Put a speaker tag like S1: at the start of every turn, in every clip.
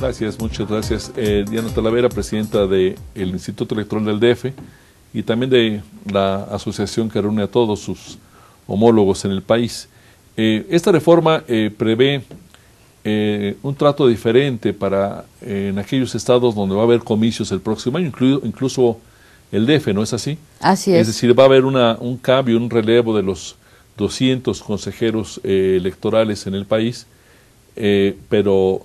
S1: Gracias, muchas gracias. Diana Talavera, presidenta del Instituto Electoral del DF y también de la asociación que reúne a todos sus homólogos en el país. Esta reforma prevé un trato diferente para en aquellos estados donde va a haber comicios el próximo año, incluso el DF, ¿no es así?
S2: Así es.
S1: Es decir, va a haber un cambio, un relevo de los 200 consejeros electorales en el país, pero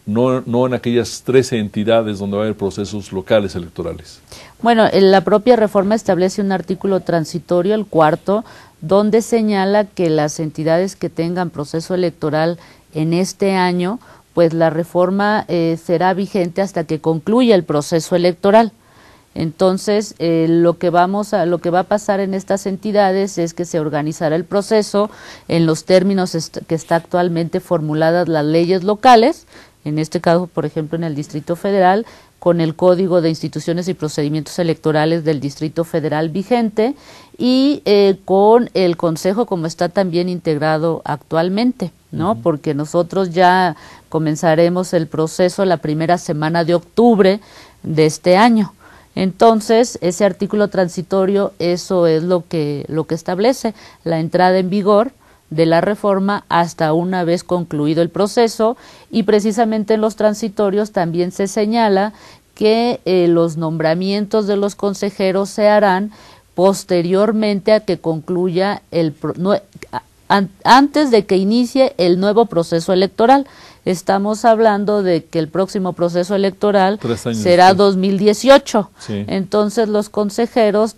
S1: no en aquellas 13 entidades donde va a haber procesos locales electorales.
S2: Bueno, la propia reforma establece un artículo transitorio, el 4º, donde señala que las entidades que tengan proceso electoral en este año, pues la reforma será vigente hasta que concluya el proceso electoral. Entonces, lo que va a pasar en estas entidades es que se organizará el proceso en los términos que está actualmente formuladas las leyes locales, en este caso, por ejemplo, en el Distrito Federal, con el Código de Instituciones y Procedimientos Electorales del Distrito Federal vigente y con el Consejo como está también integrado actualmente, ¿no? Porque nosotros ya comenzaremos el proceso la primera semana de octubre de este año. Entonces, ese artículo transitorio, eso es lo que establece la entrada en vigor de la reforma hasta una vez concluido el proceso, y precisamente en los transitorios también se señala que los nombramientos de los consejeros se harán posteriormente a que concluya antes de que inicie el nuevo proceso electoral. Estamos hablando de que el próximo proceso electoral será 2018. Sí. Entonces los consejeros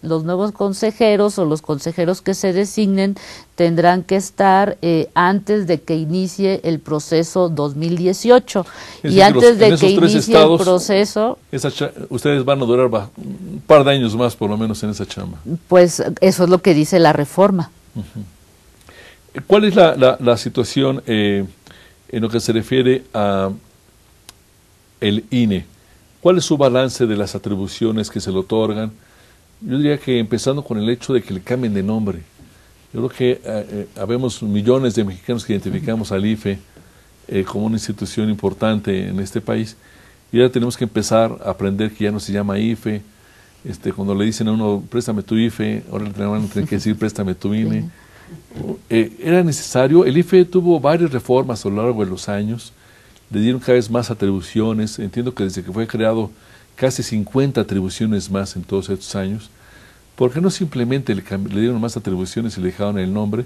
S2: los nuevos consejeros o los consejeros que se designen tendrán que estar antes de que inicie el proceso 2018. Y antes de que inicie el proceso...
S1: ustedes van a durar un par de años más por lo menos en esa chamba.
S2: Pues eso es lo que dice la reforma.
S1: ¿Cuál es la situación en lo que se refiere a el INE? ¿Cuál es su balance de las atribuciones que se le otorgan? Yo diría que empezando con el hecho de que le cambien de nombre. Yo creo que habemos millones de mexicanos que identificamos al IFE como una institución importante en este país, y ahora tenemos que empezar a aprender que ya no se llama IFE. Cuando le dicen a uno, préstame tu IFE, ahora le van a tener que decir, préstame tu INE. Sí. Era necesario. El IFE tuvo varias reformas a lo largo de los años, le dieron cada vez más atribuciones. Entiendo que desde que fue creado casi 50 atribuciones más en todos estos años. ¿Por qué no simplemente le dieron más atribuciones y le dejaron el nombre?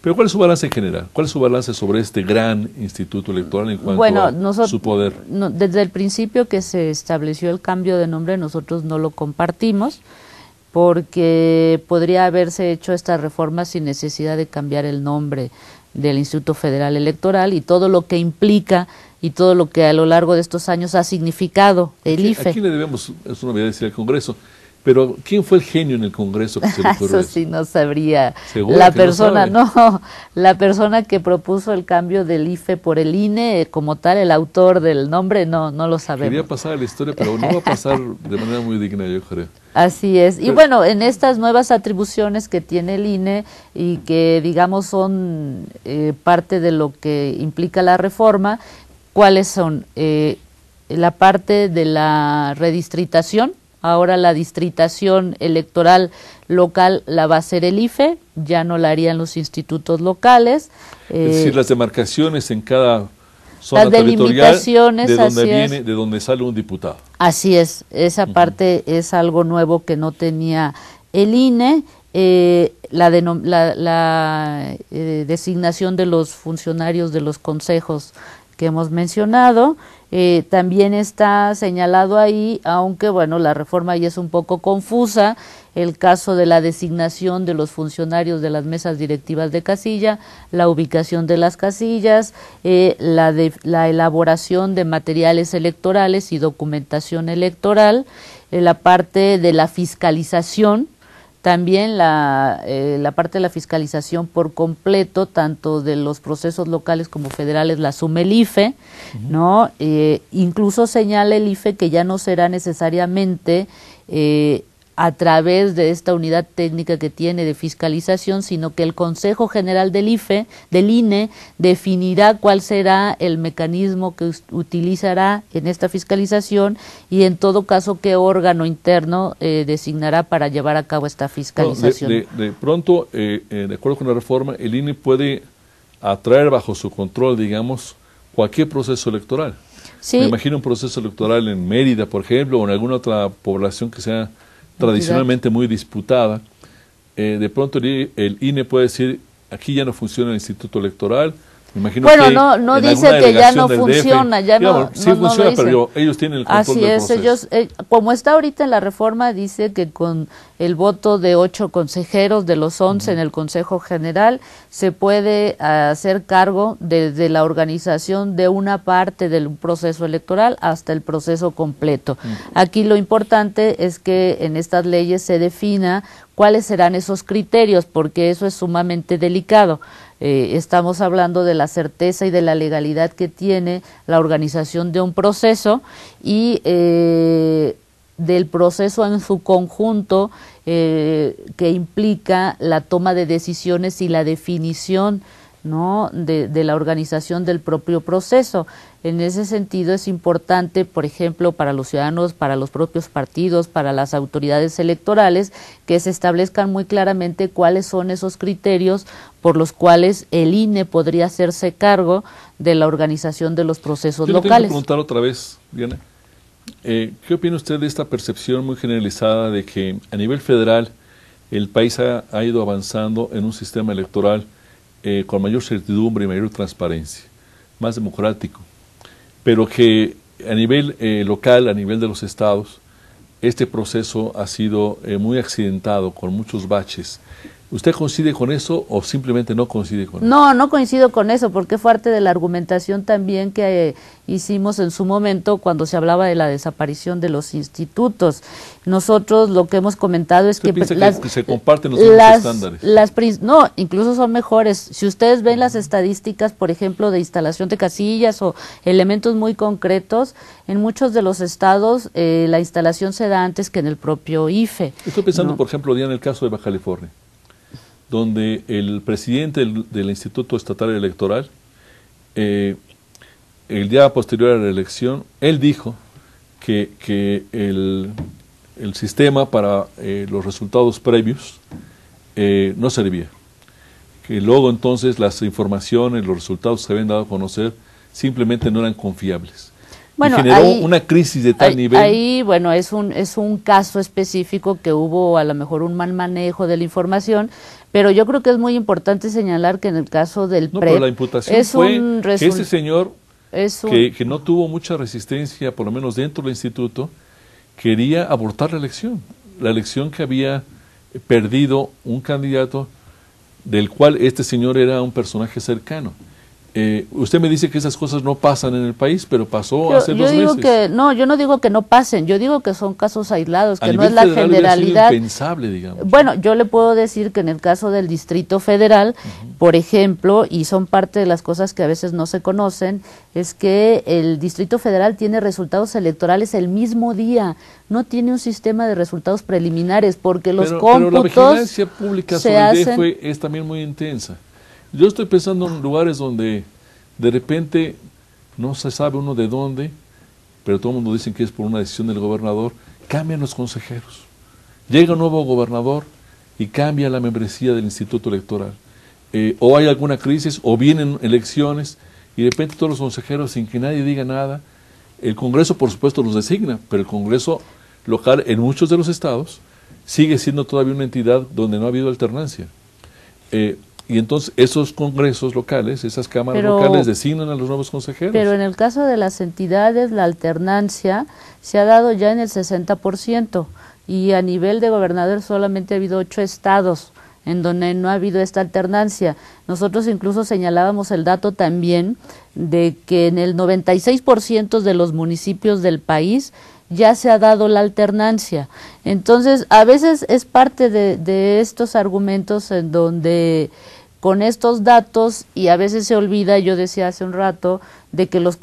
S1: Pero ¿cuál es su balance en general? ¿Cuál es su balance sobre este gran instituto electoral en cuanto a su poder?
S2: Desde el principio que se estableció el cambio de nombre, nosotros no lo compartimos, porque podría haberse hecho esta reforma sin necesidad de cambiar el nombre del Instituto Federal Electoral y todo lo que implica y todo lo que a lo largo de estos años ha significado el IFE.
S1: Aquí le debemos, es una novedad decir al Congreso, pero ¿quién fue el genio en el Congreso que se le ocurrió
S2: eso? Sí, no sabría.
S1: La
S2: persona, la persona que propuso el cambio del IFE por el INE, como tal, el autor del nombre, no lo sabemos.
S1: Quería pasar a la historia, pero no va a pasar de manera muy digna, yo creo.
S2: Así es. Y bueno, en estas nuevas atribuciones que tiene el INE y que, digamos, son parte de lo que implica la reforma, ¿cuáles son? La parte de la redistritación. Ahora la distritación electoral local la va a hacer el IFE, ya no la harían los institutos locales.
S1: Es decir, las demarcaciones en cada zona territorial de donde sale un diputado.
S2: Así es, esa parte es algo nuevo que no tenía el INE. La designación de los funcionarios de los consejos que hemos mencionado, también está señalado ahí, aunque bueno, la reforma ya es un poco confusa, el caso de la designación de los funcionarios de las mesas directivas de casilla, la ubicación de las casillas, la elaboración de materiales electorales y documentación electoral, la parte de la fiscalización, también la parte de la fiscalización por completo, tanto de los procesos locales como federales, la asume el IFE, ¿no? Incluso señala el IFE que ya no será necesariamente a través de esta unidad técnica que tiene de fiscalización, sino que el Consejo General del INE, definirá cuál será el mecanismo que utilizará en esta fiscalización y en todo caso qué órgano interno designará para llevar a cabo esta fiscalización.
S1: De pronto, de acuerdo con la reforma, el INE puede atraer bajo su control, digamos, cualquier proceso electoral.
S2: Sí.
S1: Me imagino un proceso electoral en Mérida, por ejemplo, o en alguna otra población que sea tradicionalmente muy disputada. De pronto el INE puede decir, aquí ya no funciona el Instituto Electoral. Me imagino
S2: bueno,
S1: que
S2: no dice que ya no funciona, ya
S1: digamos, sí funciona, pero ellos tienen el control del proceso.
S2: Así es, como está ahorita en la reforma, dice que con el voto de 8 consejeros de los 11 en el Consejo General se puede hacer cargo desde la organización de una parte del proceso electoral hasta el proceso completo. Aquí lo importante es que en estas leyes se defina cuáles serán esos criterios, porque eso es sumamente delicado. Estamos hablando de la certeza y de la legalidad que tiene la organización de un proceso y del proceso en su conjunto que implica la toma de decisiones y la definición, ¿no?, de la organización del propio proceso. En ese sentido es importante, por ejemplo, para los ciudadanos, para los propios partidos, para las autoridades electorales, que se establezcan muy claramente cuáles son esos criterios por los cuales el INE podría hacerse cargo de la organización de los procesos locales.
S1: Yo le tengo que preguntar otra vez, Diana, ¿qué opina usted de esta percepción muy generalizada de que a nivel federal el país ha ido avanzando en un sistema electoral con mayor certidumbre y mayor transparencia, más democrático, pero que a nivel local, a nivel de los estados, este proceso ha sido muy accidentado, con muchos baches? ¿Usted coincide con eso o simplemente no coincide con eso?
S2: No coincido con eso, porque fue parte de la argumentación también que hicimos en su momento cuando se hablaba de la desaparición de los institutos. Nosotros lo que hemos comentado es
S1: que se comparten los mismos estándares.
S2: No, incluso son mejores. Si ustedes ven las estadísticas, por ejemplo, de instalación de casillas o elementos muy concretos, en muchos de los estados la instalación se da antes que en el propio IFE.
S1: Estoy pensando, por ejemplo, en el caso de Baja California, donde el presidente del Instituto Estatal Electoral, el día posterior a la elección, él dijo que el sistema para los resultados previos no servía, que luego entonces las informaciones, los resultados que se habían dado a conocer simplemente no eran confiables. Bueno, y generó una crisis de tal nivel.
S2: Ahí, bueno, es un caso específico que hubo a lo mejor un mal manejo de la información, pero yo creo que es muy importante señalar que en el caso del PREP,
S1: pero la imputación fue que ese señor, que no tuvo mucha resistencia, por lo menos dentro del instituto, quería abortar la elección que había perdido un candidato del cual este señor era un personaje cercano. Usted me dice que esas cosas no pasan en el país, pero pasó hace 2 meses.
S2: Yo no digo que no pasen, yo digo que son casos aislados, que no es la generalidad.
S1: Hubiera sido impensable, digamos.
S2: Bueno, yo le puedo decir que en el caso del Distrito Federal, por ejemplo, y son parte de las cosas que a veces no se conocen, es que el Distrito Federal tiene resultados electorales el mismo día, no tiene un sistema de resultados preliminares, porque los cómputos
S1: pero la vigilancia pública sobre el DF es también muy intensa. Yo estoy pensando en lugares donde de repente no se sabe uno de dónde, pero todo el mundo dice que es por una decisión del gobernador, cambian los consejeros. Llega un nuevo gobernador y cambia la membresía del Instituto Electoral. O hay alguna crisis, o vienen elecciones, y de repente todos los consejeros, sin que nadie diga nada, el Congreso por supuesto los designa, pero el Congreso local en muchos de los estados sigue siendo todavía una entidad donde no ha habido alternancia. Y entonces esos congresos locales, esas cámaras locales designan a los nuevos consejeros.
S2: Pero en el caso de las entidades, la alternancia se ha dado ya en el 60%, y a nivel de gobernador solamente ha habido 8 estados en donde no ha habido esta alternancia. Nosotros incluso señalábamos el dato también de que en el 96% de los municipios del país ya se ha dado la alternancia. Entonces, a veces es parte de estos argumentos en donde con estos datos, y a veces se olvida, yo decía hace un rato, de que los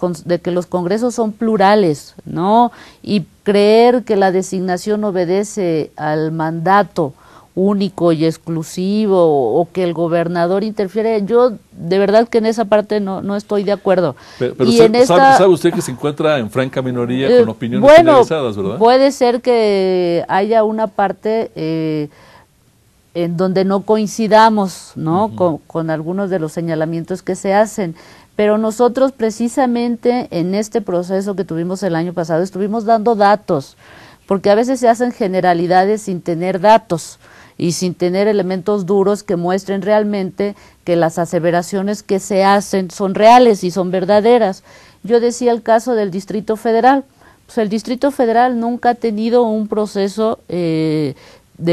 S2: congresos son plurales, ¿no? Y creer que la designación obedece al mandato único y exclusivo, o que el gobernador interfiere, yo de verdad que en esa parte no estoy de acuerdo.
S1: Pero
S2: y
S1: sabe usted que se encuentra en franca minoría con opiniones generalizadas, ¿verdad?
S2: Puede ser que haya una parte en donde no coincidamos, ¿no? Con algunos de los señalamientos que se hacen, pero nosotros precisamente en este proceso que tuvimos el año pasado estuvimos dando datos, porque a veces se hacen generalidades sin tener datos y sin tener elementos duros que muestren realmente que las aseveraciones que se hacen son reales y son verdaderas. Yo decía el caso del Distrito Federal, pues el Distrito Federal nunca ha tenido un proceso de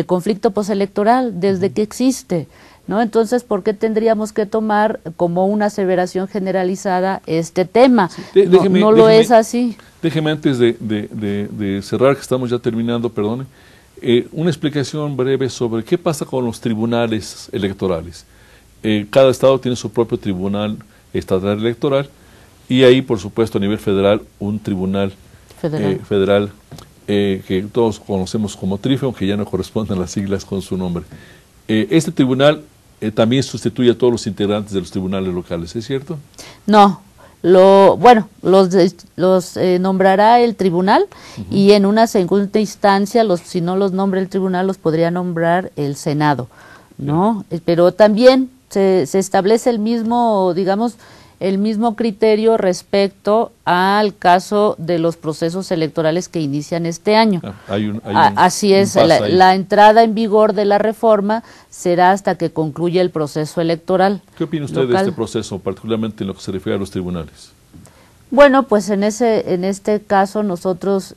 S2: conflicto postelectoral desde que existe, ¿no? Entonces, ¿por qué tendríamos que tomar como una aseveración generalizada este tema? Sí, no lo es así.
S1: Déjeme antes de cerrar, que estamos ya terminando, perdone, una explicación breve sobre qué pasa con los tribunales electorales. Cada estado tiene su propio tribunal estatal electoral, y ahí, por supuesto, a nivel federal, un tribunal federal que todos conocemos como TRIFE, aunque ya no corresponden las siglas con su nombre. Este tribunal también sustituye a todos los integrantes de los tribunales locales, ¿es cierto?
S2: No, los nombrará el tribunal, y en una segunda instancia, si no los nombra el tribunal, los podría nombrar el Senado, ¿no? Pero también se establece el mismo, digamos, el mismo criterio respecto al caso de los procesos electorales que inician este año. Así es, la entrada en vigor de la reforma será hasta que concluya el proceso electoral.
S1: ¿Qué opina usted de este proceso, particularmente en lo que se refiere a los tribunales?
S2: Bueno, pues en este caso nosotros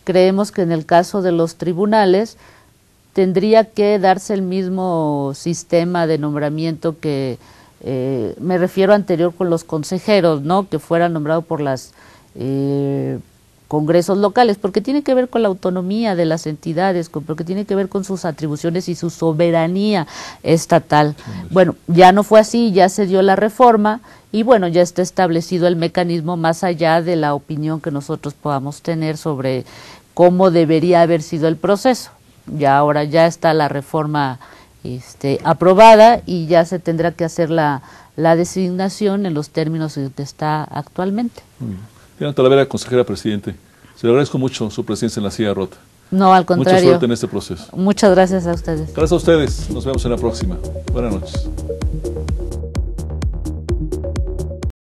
S2: creemos que en el caso de los tribunales tendría que darse el mismo sistema de nombramiento que me refiero anterior con los consejeros, ¿no? Que fueran nombrados por las congresos locales, porque tiene que ver con la autonomía de las entidades, porque tiene que ver con sus atribuciones y su soberanía estatal. Bueno, ya no fue así, ya se dio la reforma, y bueno, ya está establecido el mecanismo más allá de la opinión que nosotros podamos tener sobre cómo debería haber sido el proceso. Ya ahora ya está la reforma aprobada, y ya se tendrá que hacer la designación en los términos en que está actualmente.
S1: Diana Talavera, consejera presidente, se le agradezco mucho su presencia en la silla rota.
S2: No, al contrario.
S1: Mucha suerte en este proceso.
S2: Muchas gracias a ustedes.
S1: Gracias a ustedes. Nos vemos en la próxima. Buenas noches.